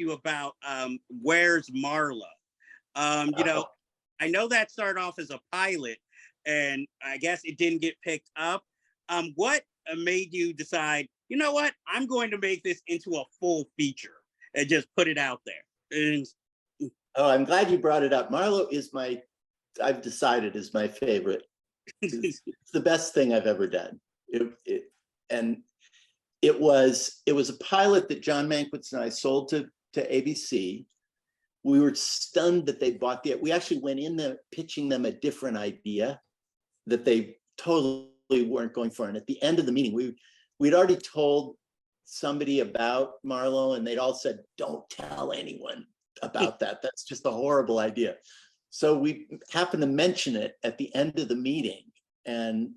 you about Where's Marlo? You know, I know that started off as a pilot, and I guess it didn't get picked up. What made you decide, you know what, I'm going to make this into a full feature and just put it out there? And oh, I'm glad you brought it up. Marlo is I've decided is my favorite. It's the best thing I've ever done. It was a pilot that John Mankiewicz and I sold to ABC. We were stunned that they bought we actually went in there pitching them a different idea that they totally weren't going for. And at the end of the meeting, we'd already told somebody about Marlo, and they'd all said, "Don't tell anyone about that. That's just a horrible idea." So we happened to mention it at the end of the meeting, and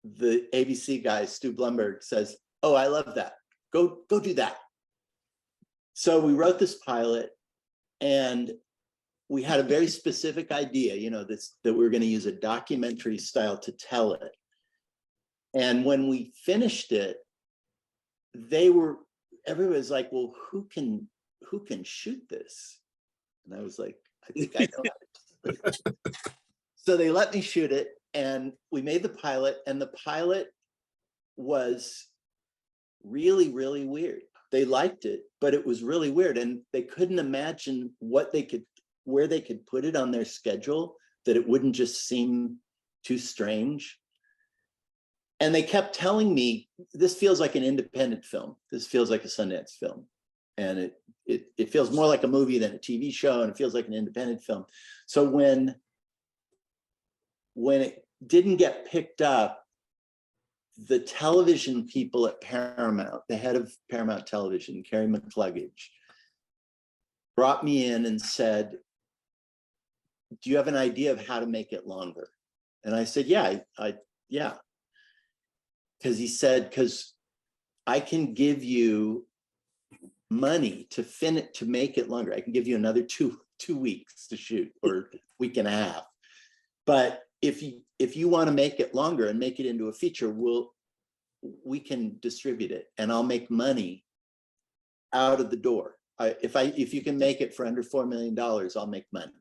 the ABC guy, Stu Blumberg, says, "Oh, I love that. Go do that." So we wrote this pilot, and we had a very specific idea, you know, that we were going to use a documentary style to tell it. And when we finished it, everybody was like, "Well, who can shoot this?" And I was like, "I think I know how to do it." So they let me shoot it, and we made the pilot, and the pilot was really, really weird. They liked it, but it was really weird, and they couldn't imagine where they could put it on their schedule, that it wouldn't just seem too strange. And they kept telling me, "This feels like an independent film. This feels like a Sundance film. And it feels more like a movie than a TV show, and it feels like an independent film." So when it didn't get picked up, the television people at Paramount, the head of Paramount Television, Carrie McCluggage, brought me in and said, "Do you have an idea of how to make it longer?" And I said, "Yeah, yeah." Because he said, "Because I can give you money to make it longer. I can give you another two weeks to shoot, or week and a half. But if you want to make it longer and make it into a feature, we can distribute it, and I'll make money out of the door. If you can make it for under $4 million, I'll make money."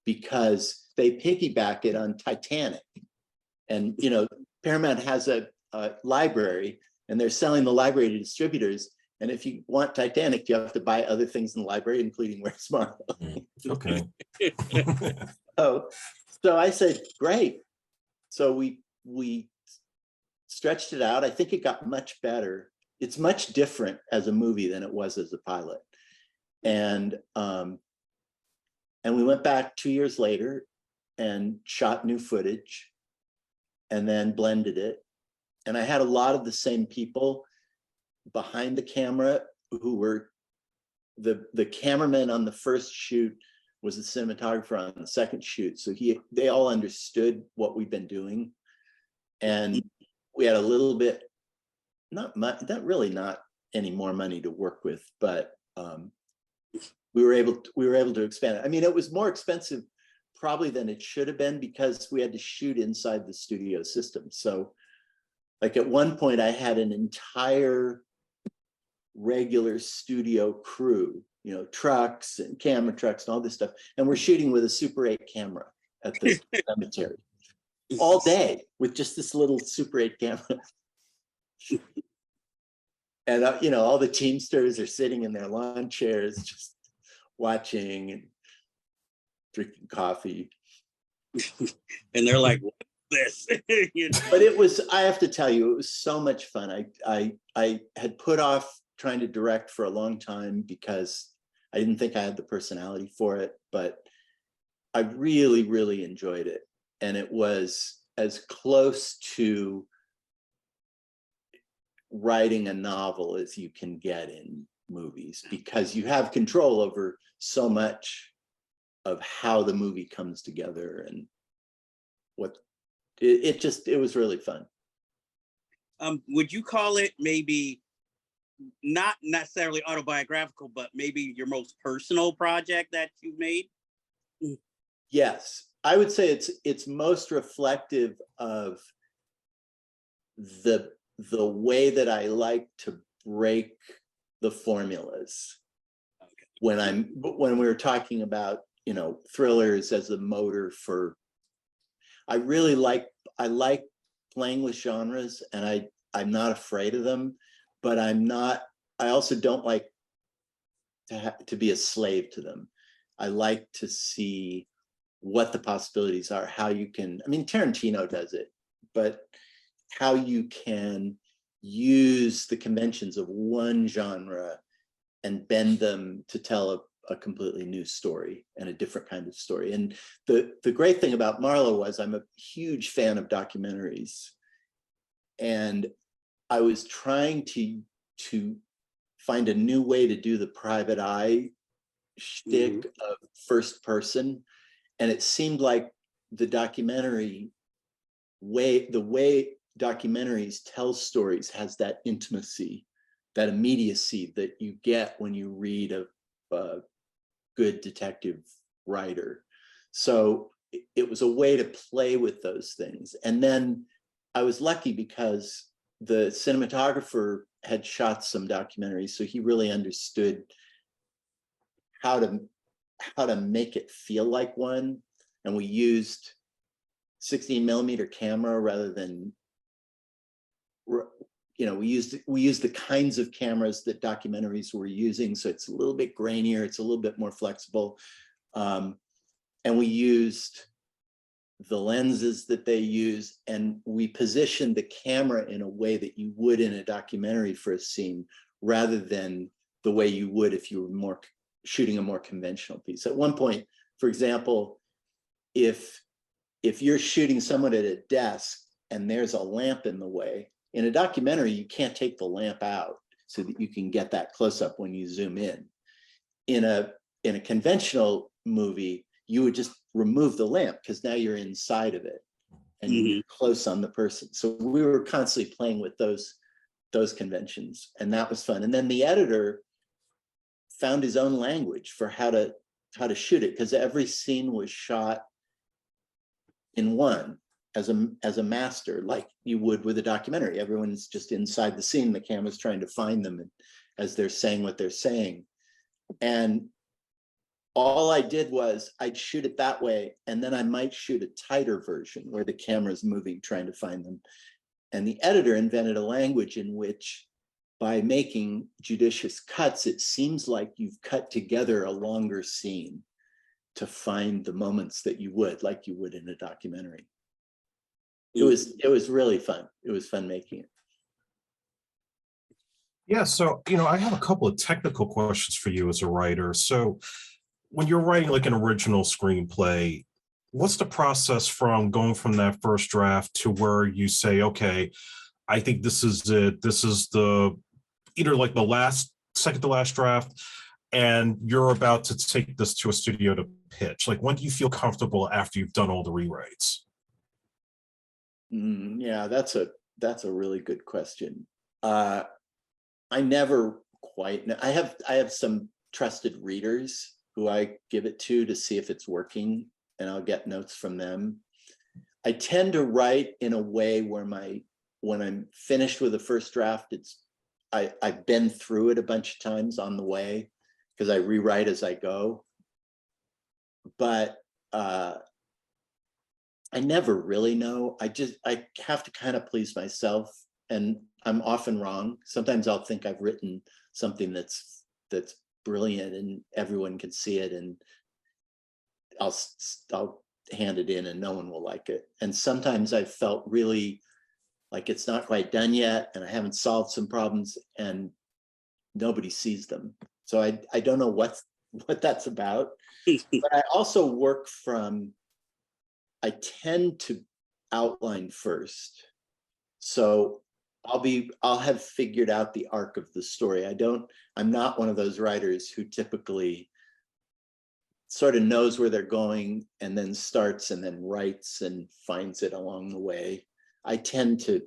Because they piggyback it on Titanic, and you know, Paramount has a library, and they're selling the library to distributors. And if you want Titanic, you have to buy other things in the library, including Where's Marlo. Okay. So I said, "Great." So we stretched it out. I think it got much better. It's much different as a movie than it was as a pilot. And we went back 2 years later and shot new footage, and then blended it. And I had a lot of the same people behind the camera who were the cameraman on the first shoot was the cinematographer on the second shoot. So they all understood what we've been doing. And we had a little bit, not any more money to work with, but we were able to expand it. I mean, it was more expensive probably than it should have been, because we had to shoot inside the studio system. So like at one point I had an entire regular studio crew, you know, trucks and camera trucks and all this stuff. And we're shooting with a Super 8 camera at the cemetery all day with just this little Super 8 camera. And, you know, all the Teamsters are sitting in their lawn chairs, just watching and drinking coffee. And they're like, "What's this?" You know? But it was, I have to tell you, it was so much fun. I had put off trying to direct for a long time because I didn't think I had the personality for it, but I really, really enjoyed it. And it was as close to writing a novel as you can get in movies, because you have control over so much of how the movie comes together, and what it was really fun. Would you call it maybe not necessarily autobiographical, but maybe your most personal project that you've made? Yes, I would say it's most reflective of the way that I like to break the formulas. Okay. when we were talking about, thrillers as a motor for, I like playing with genres, and I'm not afraid of them, but I also don't like to be a slave to them. I like to see what the possibilities are, how you can, Tarantino does it, but how you can use the conventions of one genre and bend them to tell a completely new story and a different kind of story. And the great thing about Marlowe was I'm a huge fan of documentaries. And I was trying to find a new way to do the private eye shtick of first person. And it seemed like the way documentaries tell stories has that intimacy, that immediacy that you get when you read a good detective writer. So it was a way to play with those things. And then I was lucky because the cinematographer had shot some documentaries, so he really understood how to make it feel like one. And we used 16 millimeter camera rather than, we used the kinds of cameras that documentaries were using. So it's a little bit grainier, it's a little bit more flexible. And we used the lenses that they use, and we positioned the camera in a way that you would in a documentary for a scene, rather than the way you would if you were shooting a more conventional piece. At one point, for example, if you're shooting someone at a desk and there's a lamp in the way, in a documentary, you can't take the lamp out so that you can get that close up when you zoom in. In a conventional movie, you would just remove the lamp because now you're inside of it and you're close on the person. So we were constantly playing with those conventions, and that was fun. And then the editor found his own language for how to shoot it, because every scene was shot in one as a master, like you would with a documentary. Everyone's just inside the scene, the camera's trying to find them as they're saying what they're saying. And all I did was I'd shoot it that way, and then I might shoot a tighter version where the camera's moving, trying to find them. And the editor invented a language in which, by making judicious cuts, it seems like you've cut together a longer scene to find the moments that you would, like you would in a documentary. It was really fun. It was fun making it. Yeah, so I have a couple of technical questions for you as a writer. So when you're writing like an original screenplay, what's the process from going from that first draft to where you say, okay, I think this is it. This is either like the second to last draft, and you're about to take this to a studio to pitch. Like, when do you feel comfortable after you've done all the rewrites? Yeah, that's a really good question. I never quite know. I have some trusted readers who I give it to see if it's working, and I'll get notes from them. I tend to write in a way where when I'm finished with the first draft, I've been through it a bunch of times on the way, because I rewrite as I go. But I never really know. I have to kind of please myself, and I'm often wrong. Sometimes I'll think I've written something that's brilliant and everyone can see it, and I'll hand it in and no one will like it. And sometimes I've felt really like it's not quite done yet, and I haven't solved some problems and nobody sees them. So I don't know what that's about. But I also work I tend to outline first. So I'll have figured out the arc of the story. I'm not one of those writers who typically sort of knows where they're going and then starts and then writes and finds it along the way. I tend to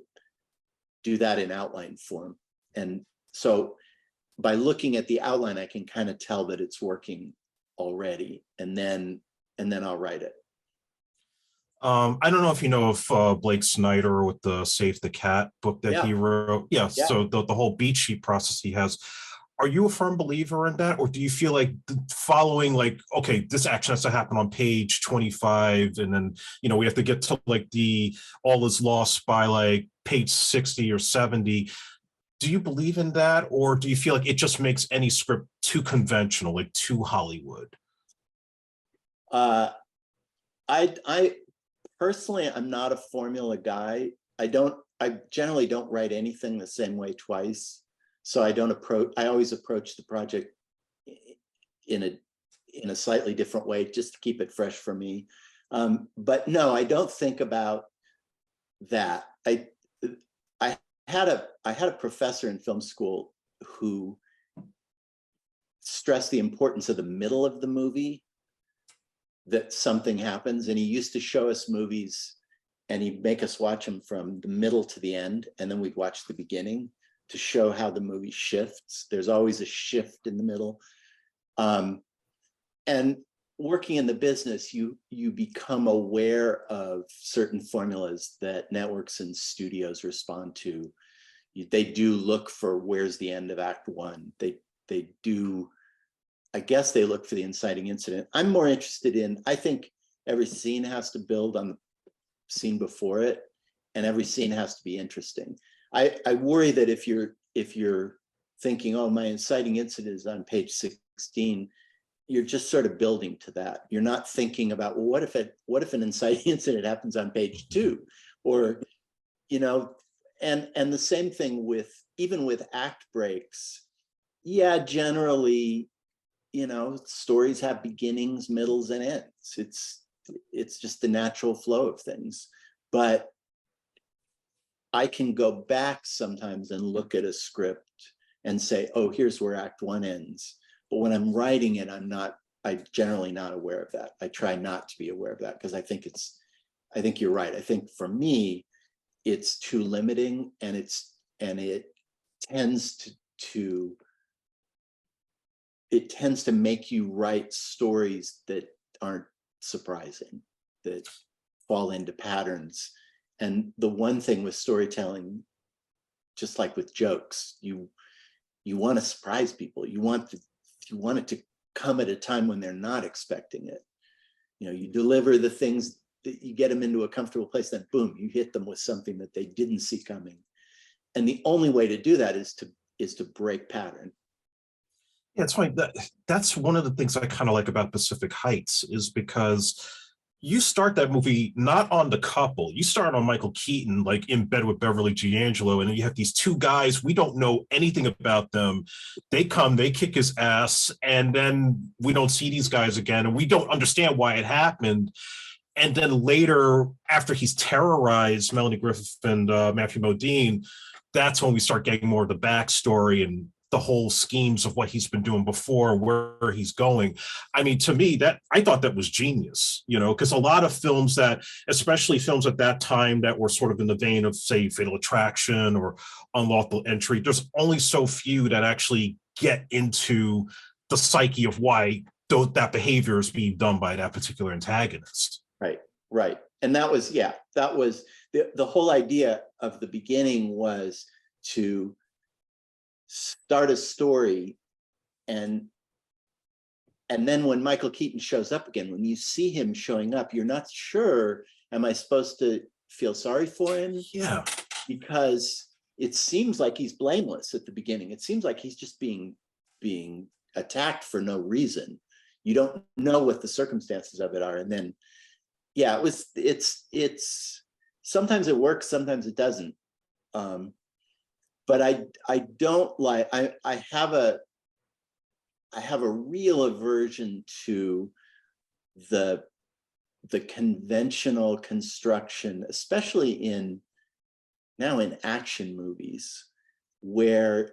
do that in outline form. And so by looking at the outline, I can kind of tell that it's working already, and then I'll write it. I don't know if you know of Blake Snyder with the Save the Cat book that he wrote. Yeah, so the whole beat sheet process he has. Are you a firm believer in that, or do you feel like following, like, okay, this action has to happen on page 25, and then we have to get to like the all is lost by like page 60 or 70? Do you believe in that, or do you feel like it just makes any script too conventional, like too Hollywood? Uh, I personally, I'm not a formula guy. I generally don't write anything the same way twice. So I always approach the project in a slightly different way, just to keep it fresh for me. But no, I don't think about that. I had a professor in film school who stressed the importance of the middle of the movie, that something happens, and he used to show us movies and he'd make us watch them from the middle to the end, and then we'd watch the beginning to show how the movie shifts. There's always a shift in the middle. And working in the business, you become aware of certain formulas that networks and studios respond to. They do look for where's the end of act one. They do, I guess they look for the inciting incident. I'm more interested in, I think every scene has to build on the scene before it, and every scene has to be interesting. I worry that if you're thinking, oh, my inciting incident is on page 16, you're just sort of building to that. You're not thinking about, well, what if an inciting incident happens on page 2, or and the same thing with even with act breaks. Yeah, generally, stories have beginnings, middles, and ends. It's just the natural flow of things. But I can go back sometimes and look at a script and say, oh, here's where act 1 ends. But when I'm writing it, I'm generally not aware of that. I try not to be aware of that, because I think you're right. I think for me, it's too limiting, and it tends to make you write stories that aren't surprising, that fall into patterns. And the one thing with storytelling, just like with jokes, you want to surprise people. You want it to come at a time when they're not expecting it. You deliver the things that you get them into a comfortable place, then boom, you hit them with something that they didn't see coming. And the only way to do that is to break pattern. Yeah, it's funny. That's one of the things I kind of like about Pacific Heights, is because you start that movie not on the couple. You start on Michael Keaton, like in bed with Beverly D'Angelo, and then you have these two guys. We don't know anything about them. They come, they kick his ass, and then we don't see these guys again, and we don't understand why it happened. And then later, after he's terrorized Melanie Griffith and Matthew Modine, that's when we start getting more of the backstory and the whole schemes of what he's been doing before, where he's going. I mean, to me, that I thought that was genius, because a lot of films that, especially films at that time that were sort of in the vein of, say, Fatal Attraction or Unlawful Entry, there's only so few that actually get into the psyche of why that behavior is being done by that particular antagonist. Right. And that was the whole idea of the beginning, was to start a story, and then when Michael Keaton shows up again, when you see him showing up, you're not sure, am I supposed to feel sorry for him? Yeah. Because it seems like he's blameless at the beginning. It seems like he's just being attacked for no reason. You don't know what the circumstances of it are. And then, yeah, it's sometimes it works, sometimes it doesn't. But I don't like, I have a real aversion to the conventional construction, especially now in action movies, where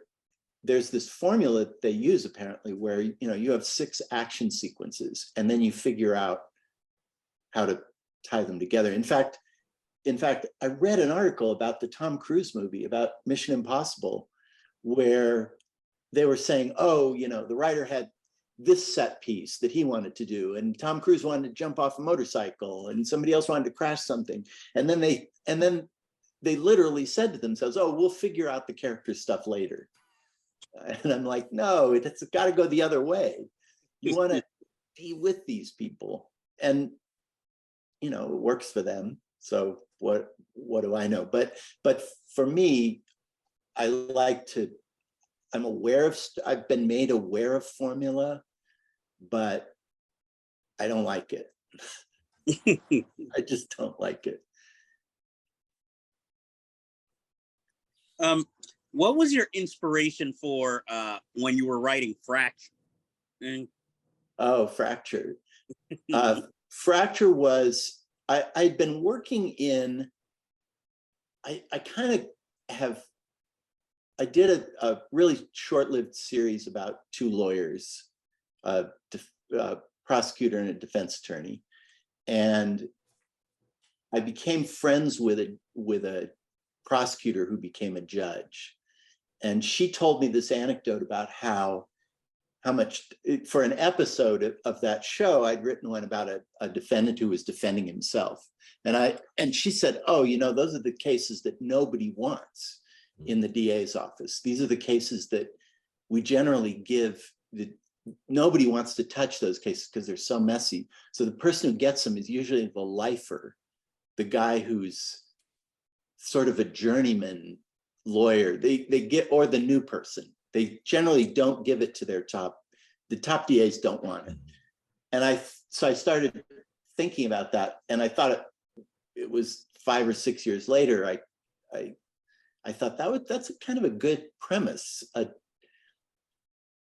there's this formula that they use apparently, where you have 6 action sequences and then you figure out how to tie them together. In fact, I read an article about the Tom Cruise movie, about Mission Impossible, where they were saying, oh, the writer had this set piece that he wanted to do, and Tom Cruise wanted to jump off a motorcycle, and somebody else wanted to crash something. And then they literally said to themselves, oh, we'll figure out the character stuff later. And I'm like, no, it's got to go the other way. You want to be with these people, and it works for them. So what do I know? But for me, I'm aware of, I've been made aware of formula, but I don't like it. I just don't like it. What was your inspiration for when you were writing Fracture? Oh, Fracture. Fracture was, I'd been working in, I kind of have, I did a really short-lived series about two lawyers, a prosecutor and a defense attorney. And I became friends with a prosecutor who became a judge. And she told me this anecdote about how much, for an episode of that show, I'd written one about a defendant who was defending himself. And she said, oh, those are the cases that nobody wants in the DA's office. These are the cases that we generally give, nobody wants to touch those cases because they're so messy. So the person who gets them is usually the lifer, the guy who's sort of a journeyman lawyer. They get, or the new person. They generally don't give it to the top DAs don't want it. And so I started thinking about that, and I thought it was 5 or 6 years later, I thought that's kind of a good premise.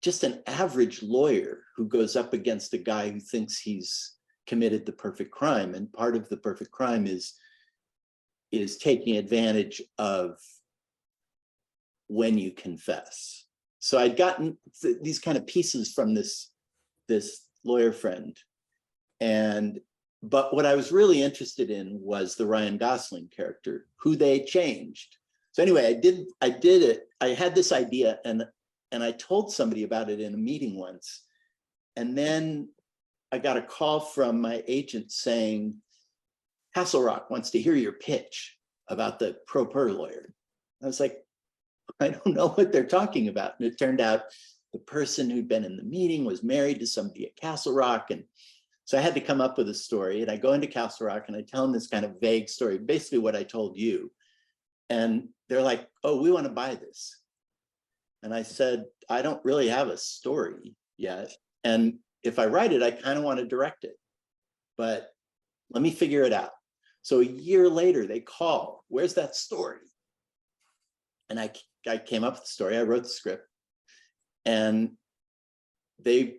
Just an average lawyer who goes up against a guy who thinks he's committed the perfect crime. And part of the perfect crime is taking advantage of when you confess. So I'd gotten these kind of pieces from this lawyer friend. But what I was really interested in was the Ryan Gosling character, who they changed. So anyway, I did it. I had this idea, and I told somebody about it in a meeting once. And then I got a call from my agent saying, Castle Rock wants to hear your pitch about the pro per lawyer. I was like, I don't know what they're talking about. And it turned out the person who'd been in the meeting was married to somebody at Castle Rock. And so I had to come up with a story. And I go into Castle Rock and I tell them this kind of vague story, basically what I told you. And they're like, oh, we want to buy this. And I said, I don't really have a story yet. And if I write it, I kind of want to direct it. But let me figure it out. So a year later, they call, where's that story? And I came up with the story. I wrote the script. And they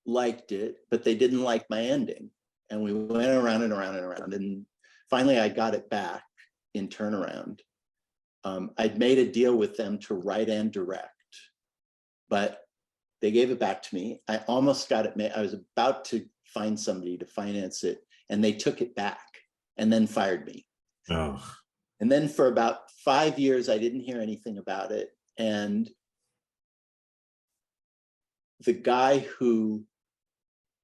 liked it, but they didn't like my ending. And we went around and around and around. And finally, I got it back in Turnaround. I'd made a deal with them to write and direct, but they gave it back to me. I almost got it made. I was about to find somebody to finance it, and they took it back and then fired me. Oh. And then for about 5 years, I didn't hear anything about it. And the guy who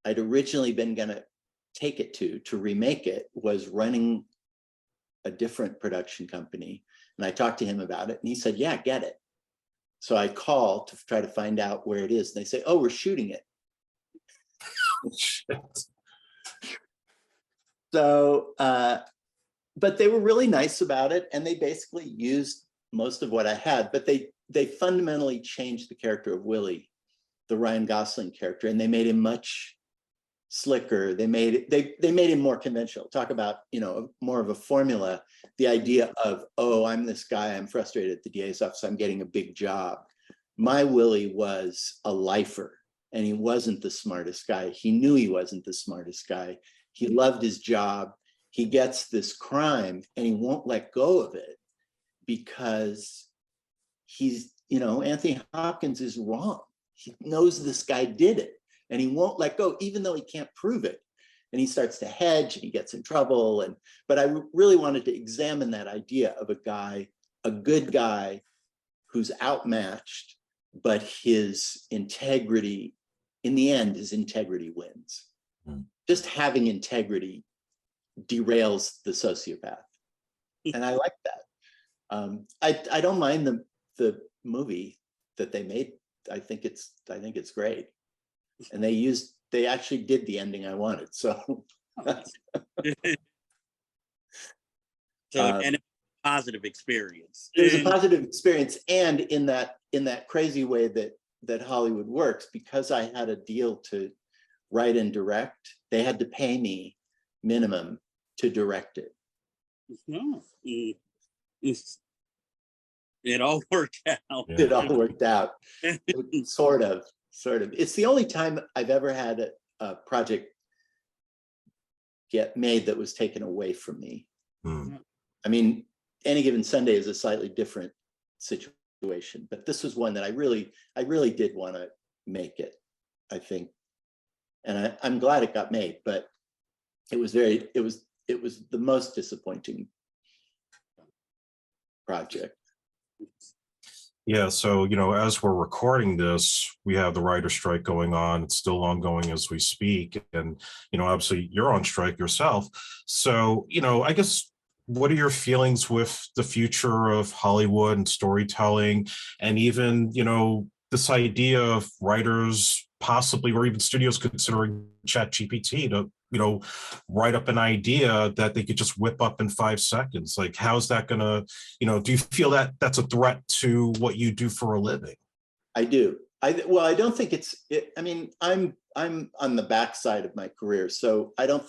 I'd originally been going to take it to remake it was running a different production company. And I talked to him about it, and he said, yeah, get it. So I called to try to find out where it is. And they say, oh, we're shooting it. Shit. So, but they were really nice about it. And they basically used most of what I had, but they fundamentally changed the character of Willie, the Ryan Gosling character, and they made him much slicker. They made him more conventional. Talk about, more of a formula. The idea of, oh, I'm this guy, I'm frustrated at the DA's office, I'm getting a big job. My Willie was a lifer, and he wasn't the smartest guy. He knew he wasn't the smartest guy. He loved his job. He gets this crime and he won't let go of it because he's, Anthony Hopkins is wrong. He knows this guy did it. And he won't let go, even though he can't prove it. And he starts to hedge and he gets in trouble. But I really wanted to examine that idea of a good guy who's outmatched, but his integrity, in the end, his integrity wins. Mm. Just having integrity derails the sociopath. And I like that. I don't mind the movie. that they made. I think it's great. And they actually did the ending I wanted. So And it's a positive experience. it was a positive experience. And in that crazy way that Hollywood works, because I had a deal to write and direct, they had to pay me minimum to direct it. It all worked out. Yeah. It all worked out. Sort of. It's the only time I've ever had a project get made that was taken away from me. I mean, Any Given Sunday is a slightly different situation, but this was one that I really did want to make it, I think. And I'm glad it got made, but it was the most disappointing project. Yeah, so as we're recording this, we have the writer's strike going on. It's still ongoing as we speak, and obviously you're on strike yourself. So I guess, what are your feelings with the future of Hollywood and storytelling, and even this idea of writers possibly, or even studios considering ChatGPT to write up an idea that they could just whip up in 5 seconds? Like, how's that gonna, do you feel that that's a threat to what you do for a living? I do. I don't think I mean, I'm on the backside of my career, so I don't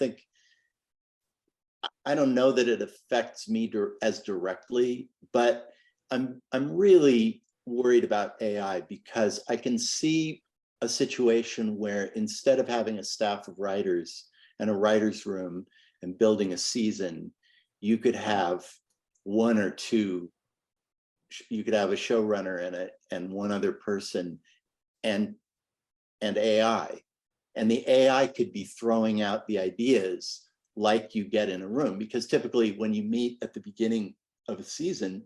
know that it affects me as directly, but I'm really worried about AI, because I can see a situation where, instead of having a staff of writers and a writer's room and building a season, you could have one or two. You could have a showrunner and one other person and AI, and the AI could be throwing out the ideas like you get in a room. Because typically when you meet at the beginning of a season,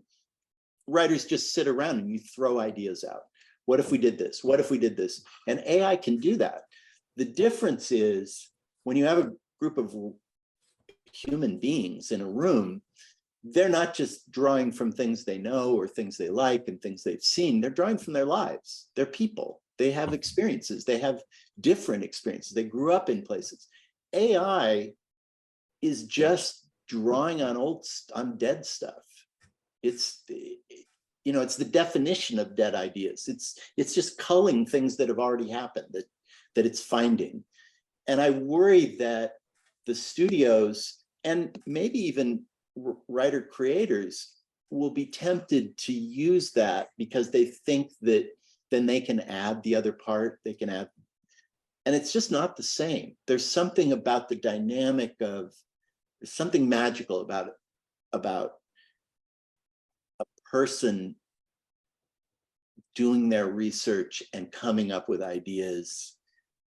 writers just sit around and you throw ideas out. What if we did this? What if we did this? And AI can do that. The difference is, when you have a group of human beings in a room, they're not just drawing from things they know or things they like and things they've seen. They're drawing from their lives. They're people. They have experiences. They have different experiences. They grew up in places. AI is just drawing on dead stuff. It's the definition of dead ideas. It's just culling things that have already happened, that it's finding. And I worry that the studios, and maybe even writer creators, will be tempted to use that because they think that then they can add the other part. They can add, and it's just not the same. There's something about the dynamic of, there's something magical about a person doing their research and coming up with ideas.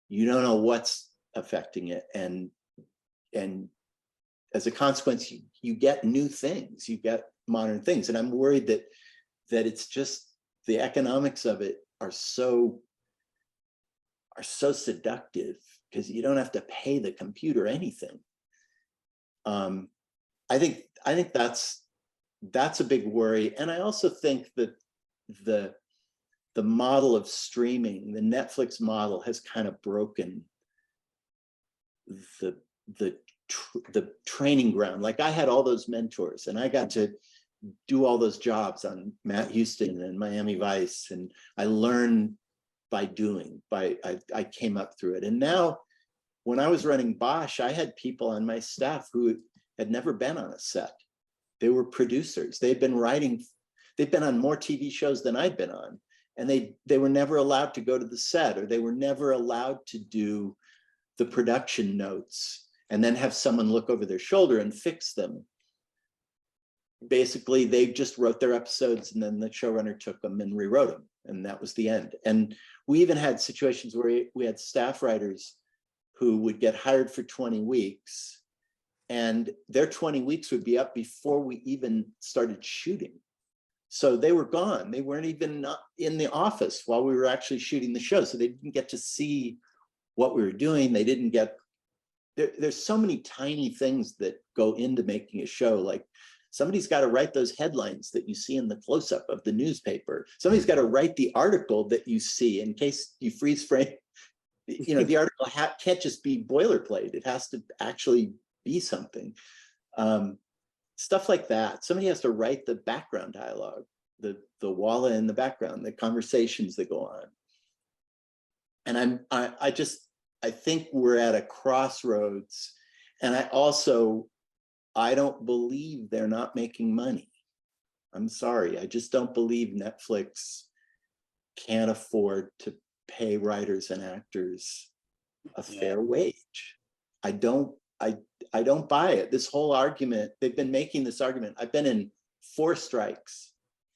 You don't know what's affecting it, and as a consequence, you get new things, you get modern things. And I'm worried that it's just, the economics of it are so seductive, because you don't have to pay the computer anything. I think that's a big worry. And I also think that the model of streaming, the Netflix model, has kind of broken the training ground. Like, I had all those mentors, and I got to do all those jobs on Matt Houston and Miami Vice, and I learned by doing. I came up through it. And now, when I was running Bosch, I had people on my staff who had never been on a set. They were producers. They'd been writing. They'd been on more TV shows than I'd been on, and they were never allowed to go to the set, or they were never allowed to do the production notes and then have someone look over their shoulder and fix them. Basically, they just wrote their episodes, and then the showrunner took them and rewrote them, and that was the end. And we even had situations where we had staff writers who would get hired for 20 weeks, and their 20 weeks would be up before we even started shooting. So they were gone. They weren't even in the office while we were actually shooting the show. So they didn't get to see what we were doing. They didn't get, there's so many tiny things that go into making a show, like Somebody's got to write those headlines that you see in the close-up of the newspaper. Somebody's got to write the article that you see in case you freeze frame. You know, the article can't just be boilerplate. It has to actually be something. Stuff like that. Somebody has to write the background dialogue, the walla in the background, the conversations that go on. And I think we're at a crossroads. And I don't believe they're not making money. I'm sorry. I just don't believe Netflix can't afford to pay writers and actors a fair wage. I don't buy it. This whole argument, they've been making this argument. I've been in 4 strikes,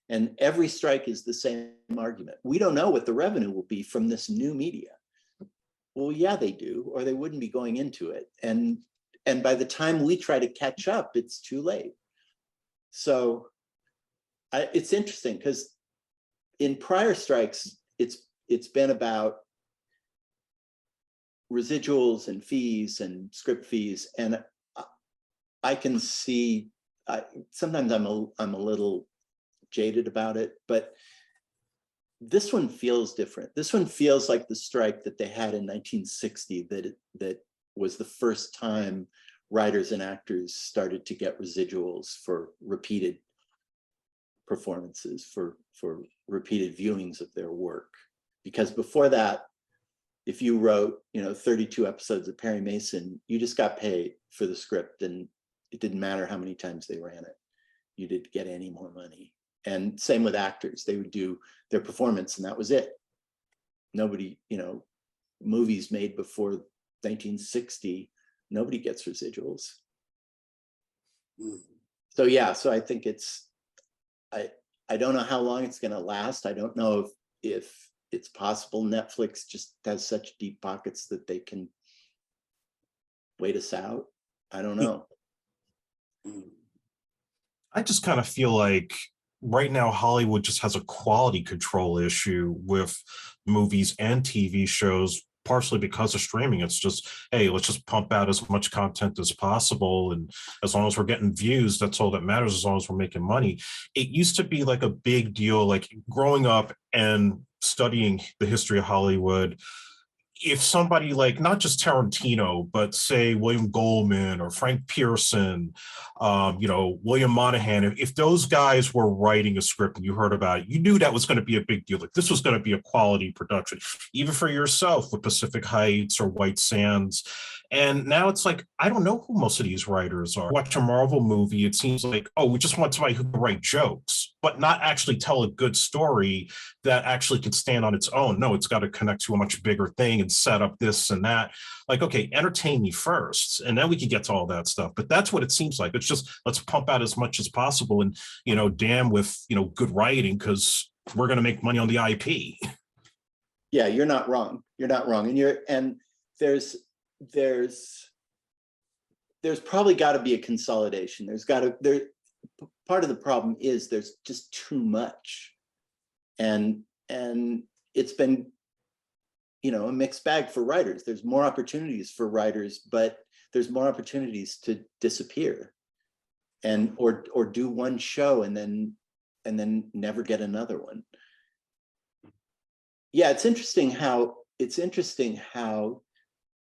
and every strike is the same argument. We don't know what the revenue will be from this new media. Well, yeah, they do, or they wouldn't be going into it. And by the time we try to catch up, it's too late. So it's interesting because in prior strikes, it's been about residuals and fees and script fees, and I can see. Sometimes I'm a little jaded about it, but this one feels different. This one feels like the strike that they had in 1960. That was the first time writers and actors started to get residuals for repeated performances, for repeated viewings of their work. Because before that, if you wrote, 32 episodes of Perry Mason, you just got paid for the script, and it didn't matter how many times they ran it. You didn't get any more money. And same with actors. They would do their performance and that was it. Nobody, movies made before 1960, nobody gets residuals. So yeah, so I think I don't know how long it's going to last. I don't know if it's possible Netflix just has such deep pockets that they can wait us out. I don't know. I just kind of feel like right now Hollywood just has a quality control issue with movies and TV shows, partially because of streaming. It's just, hey, let's just pump out as much content as possible. And as long as we're getting views, that's all that matters, as long as we're making money. It used to be like a big deal, like growing up and studying the history of Hollywood. If somebody like not just Tarantino, but say William Goldman or Frank Pearson, William Monahan, if those guys were writing a script and you heard about it, you knew that was going to be a big deal. Like this was going to be a quality production, even for yourself with Pacific Heights or White Sands. And now it's like, I don't know who most of these writers are. Watch a Marvel movie, it seems like, oh, we just want somebody who can write jokes, but not actually tell a good story that actually could stand on its own. No, it's got to connect to a much bigger thing and set up this and that. Like, okay, entertain me first, and then we can get to all that stuff. But that's what it seems like. It's just, let's pump out as much as possible and, damn with, good writing, because we're going to make money on the IP. Yeah, you're not wrong. You're not wrong. And there's probably got to be a consolidation. Part of the problem is there's just too much. And it's been, a mixed bag for writers. There's more opportunities for writers, but there's more opportunities to disappear or do one show and then never get another one. Yeah, it's interesting how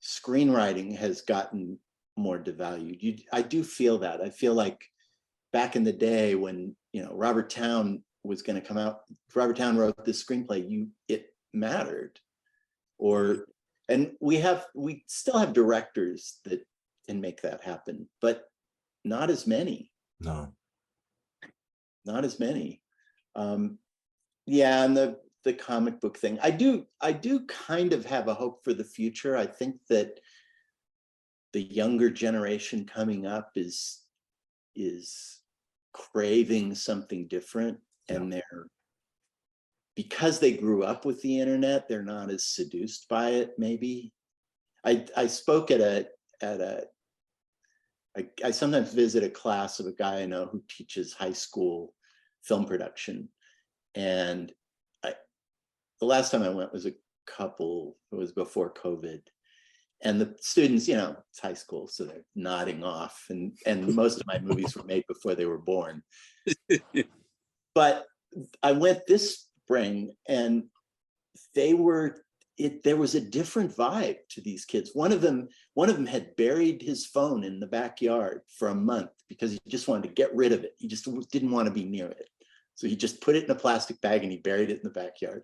screenwriting has gotten more devalued. I do feel that. I feel like back in the day when, Robert Towne was going to come out, Robert Towne wrote this screenplay, it mattered. And we still have directors that can make that happen, but not as many. No. Not as many. Yeah, and the comic book thing. I do kind of have a hope for the future. I think that the younger generation coming up is craving something different, and because they grew up with the internet, they're not as seduced by it. Maybe I spoke I sometimes visit a class of a guy I know who teaches high school film production, and the last time I went was it was before COVID, And the students, you know, it's high school, so they're nodding off. And most of my movies were made before they were born. But I went this spring, and there was a different vibe to these kids. One of them had buried his phone in the backyard for a month because he just wanted to get rid of it. He just didn't want to be near it. So he just put it in a plastic bag and he buried it in the backyard.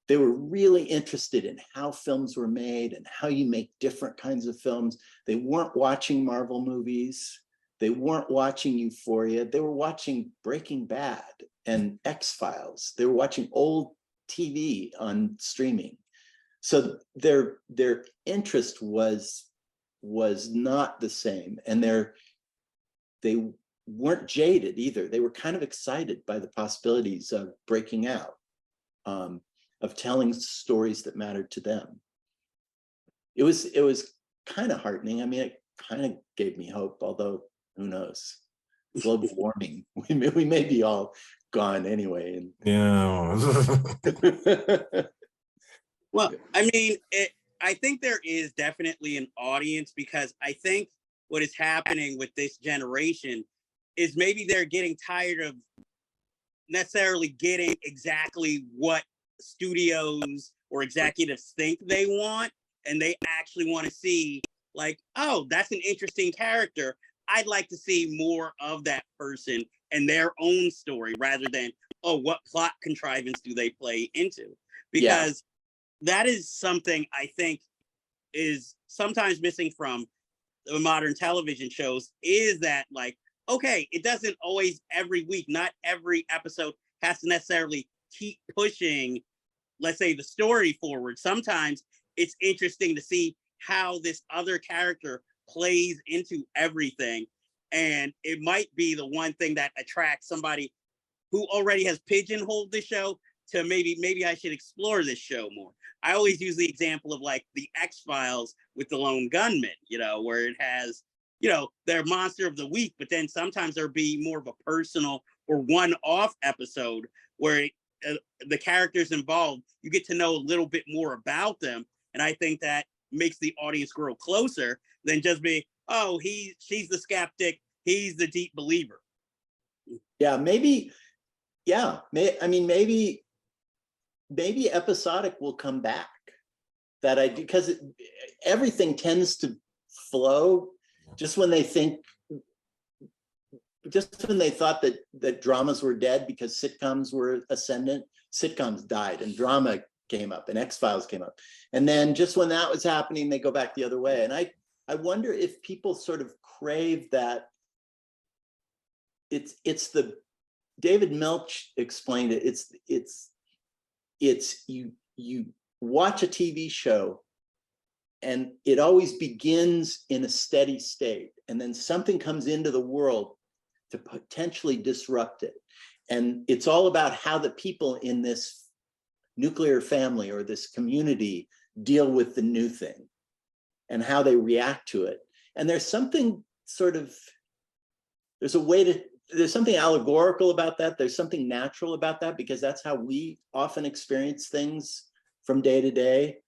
They were really interested in how films were made and how you make different kinds of films. They weren't watching Marvel movies. They weren't watching Euphoria. They were watching Breaking Bad and X-Files. They were watching old TV on streaming. So their interest was not the same, and they weren't jaded either. They were kind of excited by the possibilities of breaking out, of telling stories that mattered to them. It was kind of heartening. I mean, it kind of gave me hope, although who knows? Global warming, we may be all gone anyway. And Yeah. Well, I mean, I think there is definitely an audience, because I think what is happening with this generation is maybe they're getting tired of necessarily getting exactly what studios or executives think they want, and they actually want to see, like, oh, that's an interesting character. I'd like to see more of that person and their own story, rather than, oh, what plot contrivance do they play into? Because that is something I think is sometimes missing from the modern television shows, is that, like, okay, it doesn't always every week, not every episode has to necessarily keep pushing, let's say, the story forward. Sometimes it's interesting to see how this other character plays into everything. And it might be the one thing that attracts somebody who already has pigeonholed the show to maybe I should explore this show more. I always use the example of, like, the X-Files with the lone gunman, you know, where it has, you know, their monster of the week, but then sometimes there'll be more of a personal or one-off episode where the characters involved, you get to know a little bit more about them. And I think that makes the audience grow closer than just be, oh, she's the skeptic, he's the deep believer. Yeah, maybe. Yeah, I mean, maybe episodic will come back. Because everything tends to flow just when they thought that dramas were dead because sitcoms were ascendant. Sitcoms died and drama came up and X-Files came up. And then just when that was happening, they go back the other way. And I wonder if people sort of crave that. It's the David Milch explained it. It's you watch a TV show and it always begins in a steady state, and then something comes into the world to potentially disrupt it. And it's all about how the people in this nuclear family or this community deal with the new thing and how they react to it. And there's something there's something allegorical about that. There's something natural about that, because that's how we often experience things from day to day.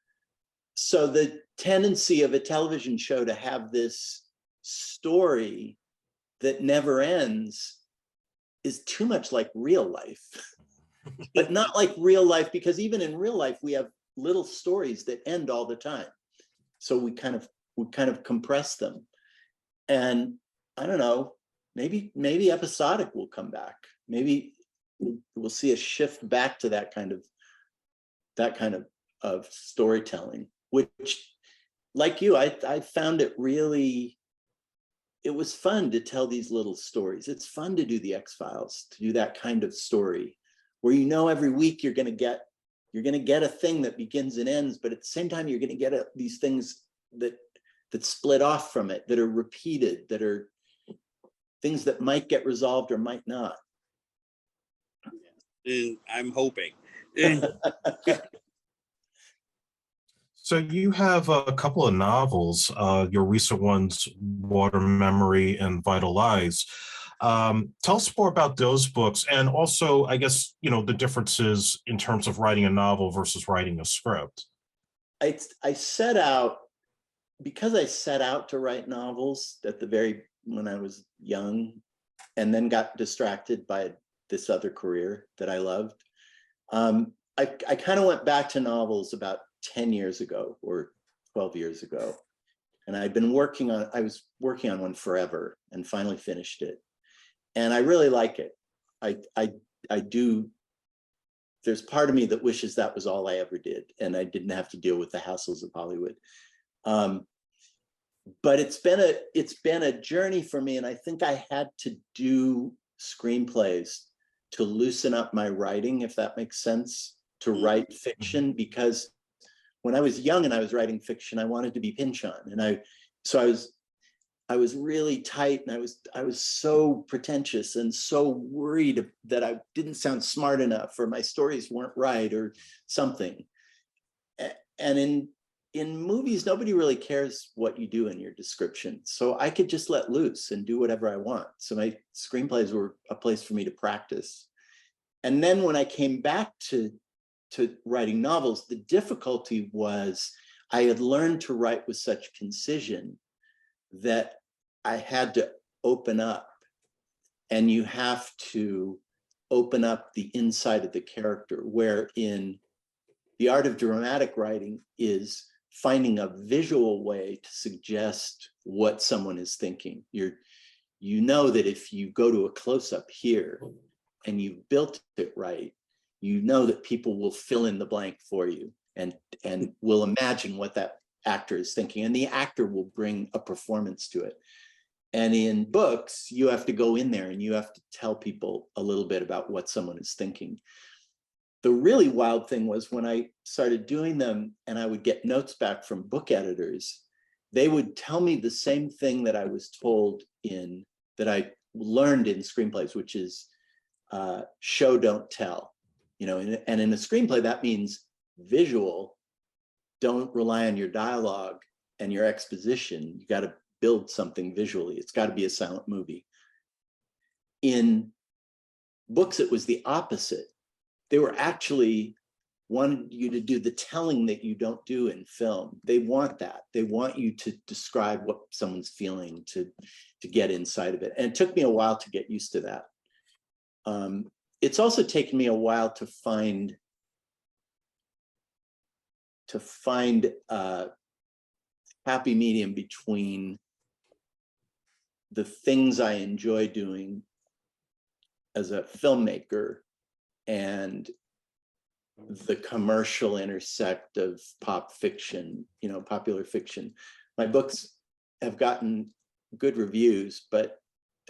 So the tendency of a television show to have this story that never ends is too much like real life, but not like real life, because even in real life, we have little stories that end all the time. So we kind of compress them. And I don't know, maybe episodic will come back. Maybe we'll see a shift back to that kind of storytelling, which, like you, I found it really, it was fun to tell these little stories. It's fun to do the X-Files, to do that kind of story where, you know, every week you're going to get a thing that begins and ends, but at the same time, you're going to get these things that split off from it, that are repeated, that are things that might get resolved or might not. And I'm hoping. So you have a couple of novels, your recent ones, Water Memory and Vital Lies. Tell us more about those books, and also, I guess, you know, the differences in terms of writing a novel versus writing a script. I set out because I set out to write novels when I was young, and then got distracted by this other career that I loved. I kind of went back to novels about 10 years ago or 12 years ago. And I was working on one forever and finally finished it. And I really like it. I do. There's part of me that wishes that was all I ever did and I didn't have to deal with the hassles of Hollywood. But it's been a journey for me. And I think I had to do screenplays to loosen up my writing, if that makes sense, to write fiction, because when I was young and I was writing fiction, I wanted to be Pynchon. And I was really tight, and I was so pretentious and so worried that I didn't sound smart enough, or my stories weren't right, or something. And in movies, nobody really cares what you do in your description. So I could just let loose and do whatever I want. So my screenplays were a place for me to practice. And then when I came back to writing novels, the difficulty was I had learned to write with such concision that I had to open up, and you have to open up the inside of the character, where in the art of dramatic writing is finding a visual way to suggest what someone is thinking. You know that if you go to a close-up here and you've built it right, you know that people will fill in the blank for you and will imagine what that actor is thinking, and the actor will bring a performance to it. And in books, you have to go in there and you have to tell people a little bit about what someone is thinking. The really wild thing was when I started doing them and I would get notes back from book editors, they would tell me the same thing that I was told that I learned in screenplays, which is show, don't tell. And in a screenplay, that means visual. Don't rely on your dialogue and your exposition. You got to build something visually. It's got to be a silent movie. In books, it was the opposite. They were actually wanted you to do the telling that you don't do in film. They want that. They want you to describe what someone's feeling, to get inside of it. And it took me a while to get used to that. It's also taken me a while to find a happy medium between the things I enjoy doing as a filmmaker and the commercial intersect of pop fiction, popular fiction. My books have gotten good reviews, but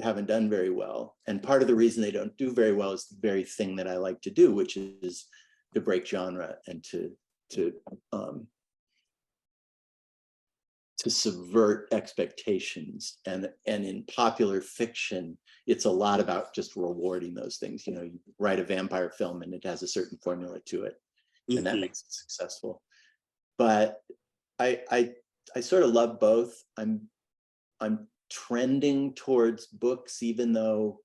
haven't done very well. And part of the reason they don't do very well is the very thing that I like to do, which is to break genre and to subvert expectations. And in popular fiction, it's a lot about just rewarding those things. You write a vampire film and it has a certain formula to it, and that makes it successful. But I sort of love both. I'm trending towards books, even though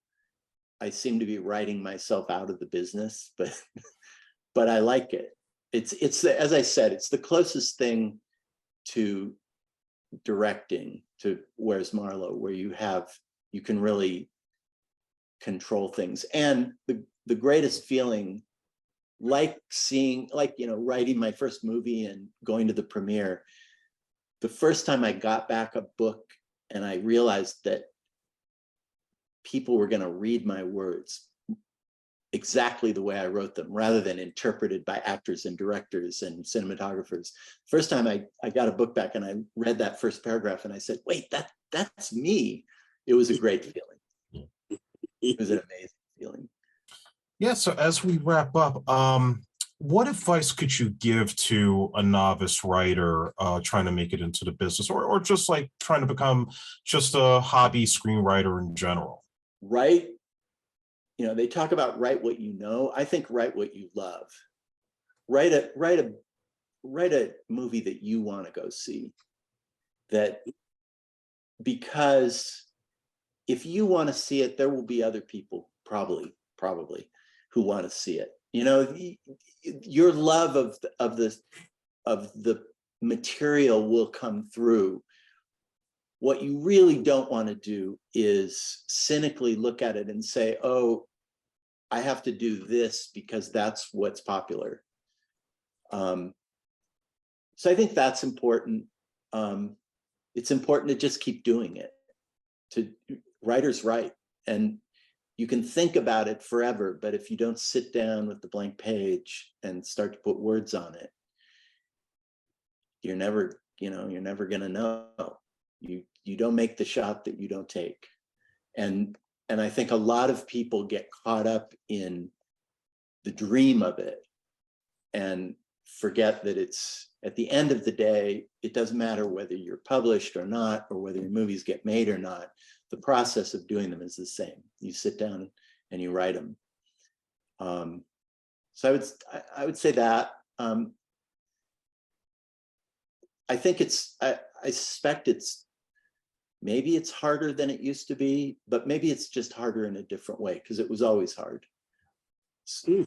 I seem to be writing myself out of the business, but I like it. It's as I said, it's the closest thing to directing, to Where's Marlowe, where you can really control things. And the greatest feeling, writing my first movie and going to the premiere, the first time I got back a book and I realized that people were going to read my words exactly the way I wrote them, rather than interpreted by actors and directors and cinematographers. First time I got a book back and I read that first paragraph and I said, wait, that's me. It was a great feeling. It was an amazing feeling. Yeah, so as we wrap up, what advice could you give to a novice writer trying to make it into the business, or just like trying to become just a hobby screenwriter in general? Write, they talk about write what you know. I think write what you love. Write a movie that you want to go see. Because if you want to see it, there will be other people probably who want to see it. Your love of the material will come through. What you really don't want to do is cynically look at it and say, oh, I have to do this because that's what's popular. So I think that's important. It's important to just keep doing it. Writers write, and you can think about it forever, but if you don't sit down with the blank page and start to put words on it, you're never going to know. You don't make the shot that you don't take. And I think a lot of people get caught up in the dream of it and forget that it's, at the end of the day, it doesn't matter whether you're published or not, or whether your movies get made or not. The process of doing them is the same. You sit down and you write them. So I would say that. I think I suspect maybe it's harder than it used to be, but maybe it's just harder in a different way, because it was always hard. So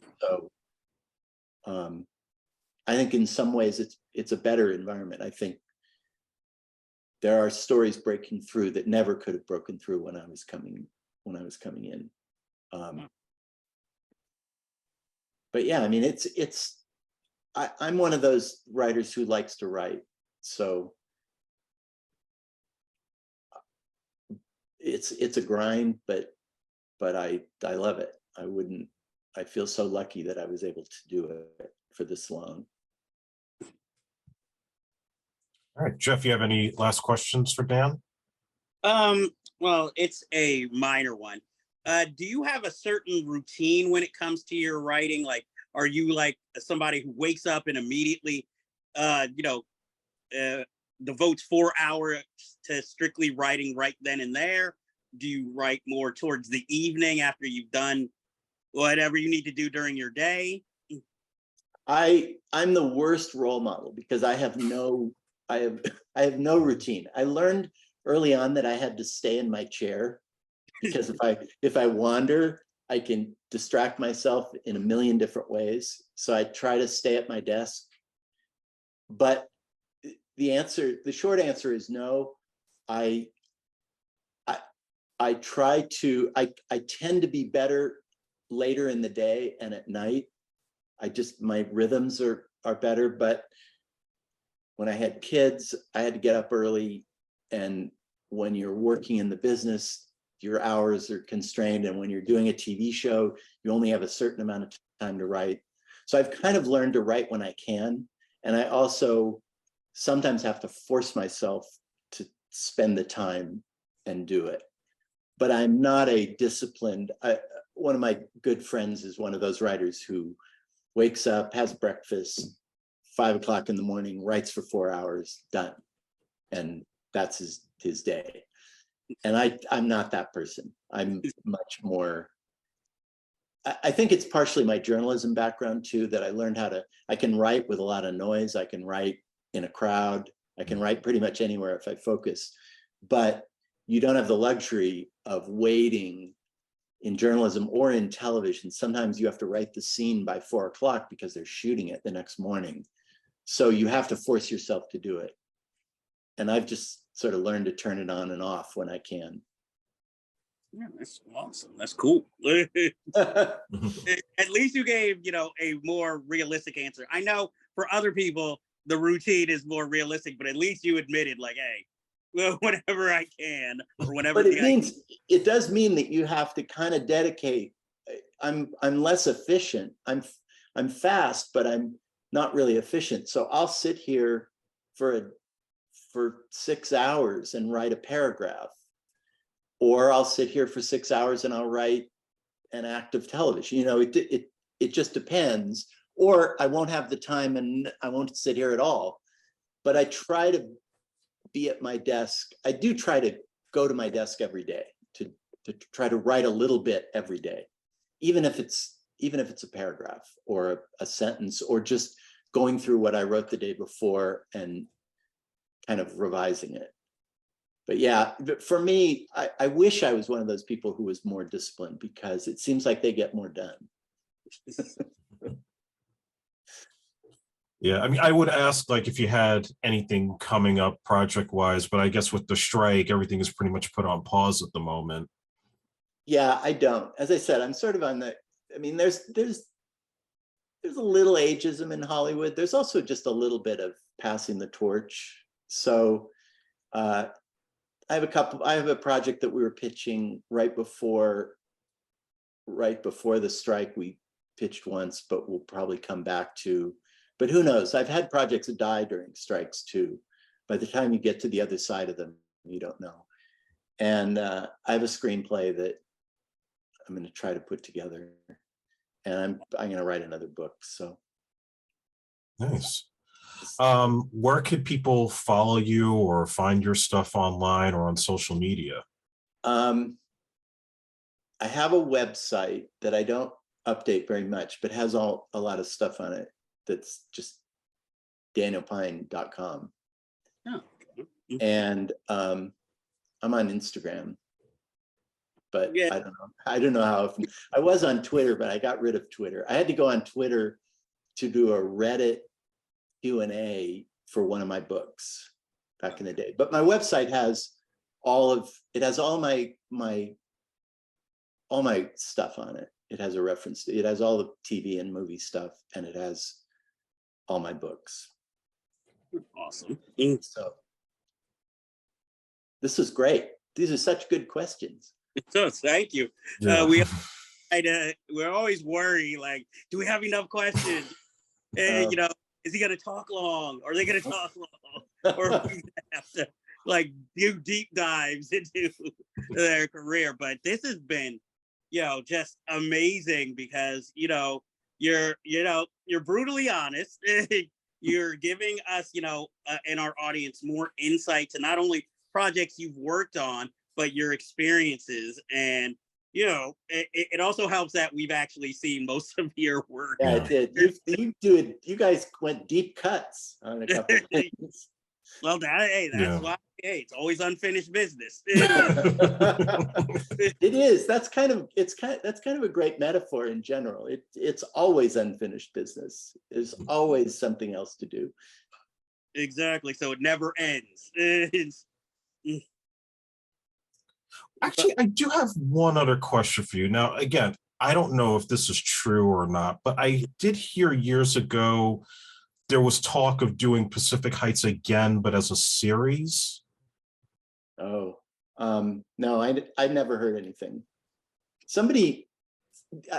I think in some ways it's a better environment. I think there are stories breaking through that never could have broken through when I was coming in. But yeah, I mean, I'm one of those writers who likes to write. So it's a grind, but I love it. I feel so lucky that I was able to do it for this long. All right, Jeff, you have any last questions for Dan? Well, it's a minor one. Do you have a certain routine when it comes to your writing? Like, are you like somebody who wakes up and immediately, devotes 4 hours to strictly writing right then and there? Do you write more towards the evening after you've done whatever you need to do during your day? I'm the worst role model because I have no routine. I learned early on that I had to stay in my chair, because if I wander, I can distract myself in a million different ways. So I try to stay at my desk. But the short answer is no. I tend to be better later in the day and at night. My rhythms are better, but when I had kids, I had to get up early, and when you're working in the business, your hours are constrained, and when you're doing a TV show, you only have a certain amount of time to write. So I've kind of learned to write when I can, and I also sometimes have to force myself to spend the time and do it. But I'm not a disciplined, one of my good friends is one of those writers who wakes up, has breakfast, 5 o'clock in the morning, writes for 4 hours, done. And that's his day. And I'm not that person. I'm much more, I think it's partially my journalism background too, that I learned I can write with a lot of noise. I can write in a crowd. I can write pretty much anywhere if I focus. But you don't have the luxury of waiting in journalism or in television. Sometimes you have to write the scene by 4 o'clock because they're shooting it the next morning. So you have to force yourself to do it. And I've just sort of learned to turn it on and off when I can. Yeah, that's awesome. That's cool. At least you gave, a more realistic answer. I know for other people, the routine is more realistic, but at least you admitted, like, hey, well, whenever I can, or whenever. But it does mean that you have to kind of dedicate. I'm less efficient. I'm fast, but I'm not really efficient. So I'll sit here for 6 hours and write a paragraph, or I'll sit here for 6 hours and I'll write an act of television. It just depends. Or I won't have the time and I won't sit here at all. But I try to be at my desk. I do try to go to my desk every day to try to write a little bit every day, even if it's a paragraph or a sentence, or just going through what I wrote the day before and kind of revising it. But yeah, for me, I wish I was one of those people who was more disciplined, because it seems like they get more done. Yeah, I mean, I would ask like if you had anything coming up project-wise, but I guess with the strike, everything is pretty much put on pause at the moment. Yeah, I don't. As I said, I'm sort of on the, I mean, there's a little ageism in Hollywood. There's also just a little bit of passing the torch. So I have a project that we were pitching right before the strike. We pitched once, but we'll probably come back to, but who knows? I've had projects that die during strikes too. By the time you get to the other side of them, you don't know. And I have a screenplay that I'm going to try to put together, and I'm going to write another book. So Nice. Where could people follow you or find your stuff online or on social media? I have a website that I don't update very much, but has a lot of stuff on it. That's just danielpyne.com. Oh, okay. And I'm on Instagram, but Yeah. I don't know how often. I was on Twitter, but I got rid of Twitter. I had to go on Twitter to do a Reddit Q&A for one of my books back in the day. But my website has all my stuff on it. It has a reference. It has all the TV and movie stuff, and it has all my books. Awesome. So this is great. These are such good questions. So thank you. Yeah. We're always worried, like, do we have enough questions? And you know, is he gonna talk long? Are they gonna talk long? Or are we gonna have to like do deep dives into their career? But this has been, just amazing because you're brutally honest. You're giving us, and our audience more insight to not only projects you've worked on, but your experiences. And it also helps that we've actually seen most of your work. Yeah, it did. You guys went deep cuts on a couple of things. Well, that's why. Hey, it's always unfinished business. It is. That's kind of a great metaphor in general. It's always unfinished business. There's always something else to do. Exactly. So it never ends. Actually, I do have one other question for you. Now, again, I don't know if this is true or not, but I did hear years ago there was talk of doing Pacific Heights again, but as a series. Oh, no, I never heard anything. Somebody,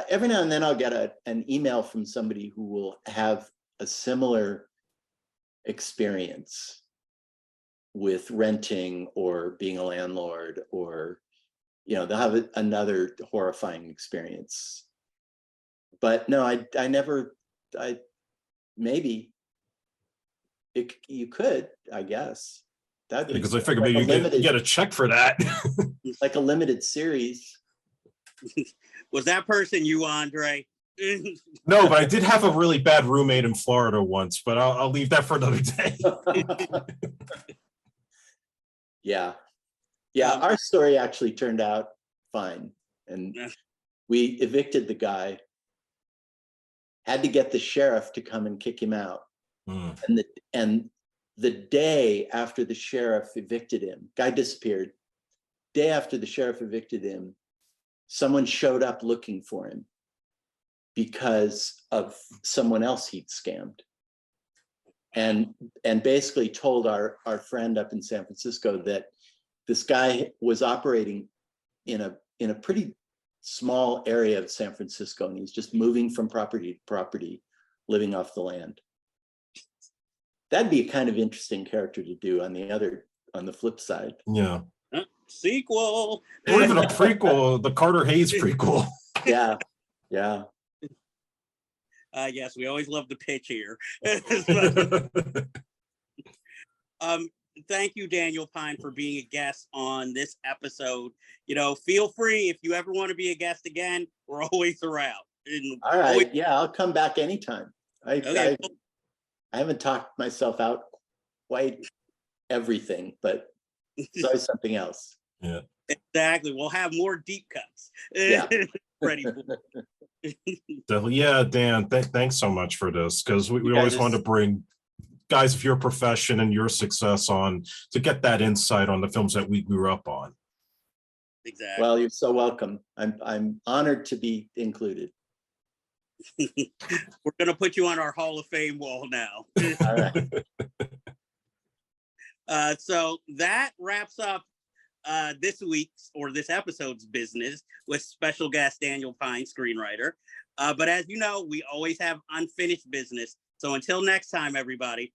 every now and then I'll get an email from somebody who will have a similar experience with renting or being a landlord, or they'll have another horrifying experience. But no, I never. Maybe you could, I guess. That'd be because I figured maybe you get a check for that. Like a limited series. Was that person you, Andre? No, but I did have a really bad roommate in Florida once, but I'll leave that for another day. Yeah. Our story actually turned out fine, and we evicted the guy. Had to get the sheriff to come and kick him out. And the day after the sheriff evicted him, guy disappeared. Day after the sheriff evicted him, someone showed up looking for him because of someone else he'd scammed, and basically told our friend up in San Francisco that this guy was operating in a pretty small area of San Francisco, and he was just moving from property to property, living off the land. That'd be a kind of interesting character to do on the flip side. Yeah. Sequel. Or even a prequel, the Carter Hayes prequel. Yeah. Yes, we always love the pitch here. Thank you, Daniel Pyne, for being a guest on this episode. Feel free if you ever want to be a guest again. We're always around. All right. Yeah, I'll come back anytime. Okay. I haven't talked myself out quite everything, but it's always something else. Yeah. Exactly. We'll have more deep cuts. Yeah. Ready. Yeah, Dan, thanks so much for this, because we Yeah, always want to bring guys of your profession and your success on to get that insight on the films that we grew up on. Exactly. Well, you're so welcome. I'm honored to be included. We're gonna put you on our Hall of Fame wall now. All right. So that wraps up this week's or this episode's business with special guest Daniel Pyne, screenwriter. But as you know, we always have unfinished business. So until next time, everybody,